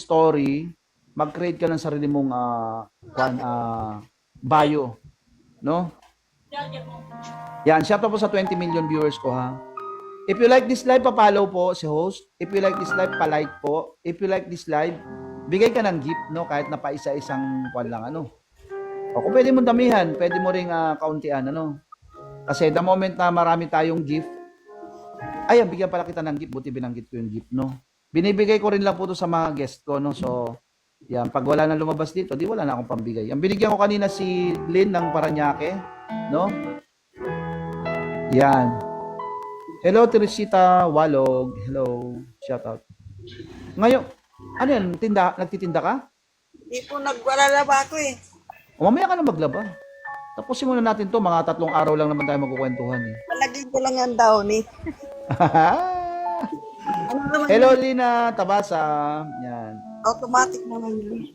story, mag-create ka ng sarili mong bio, no? Yan, shout out po sa 20 million viewers ko ha. If you like this live, pa-follow po si host. If you like this live, pa-like po. If you like this live, bigay ka ng gift, no? Kahit na pa isa-isang kwan lang, ano. O kung pwede mo damihan, pwede mo ring kauntian, ano. Kasi the moment na marami tayong gift, ayan, bigyan pala kita ng gift. Buti binanggit ko yung gift, no? Binibigay ko rin lang po to sa mga guest ko, no? So, yan, pag wala na lumabas dito, di wala na akong pambigay. Ang binigyan ko kanina si Lynn ng Paranaque, no? Yan. Hello, Teresita Walog. Hello. Shout out. Ngayon, ano yan? Nagtitinda ka? Hindi po nagwalalaba ako eh. O, mamaya ka na maglaba. Tapusin muna natin to. Mga 3 araw lang naman tayo magkukwentuhan eh. Palagay ko lang ang daon eh. Ano naman Hello, yun? Lina Tabasa. Yan. Automatic naman yun.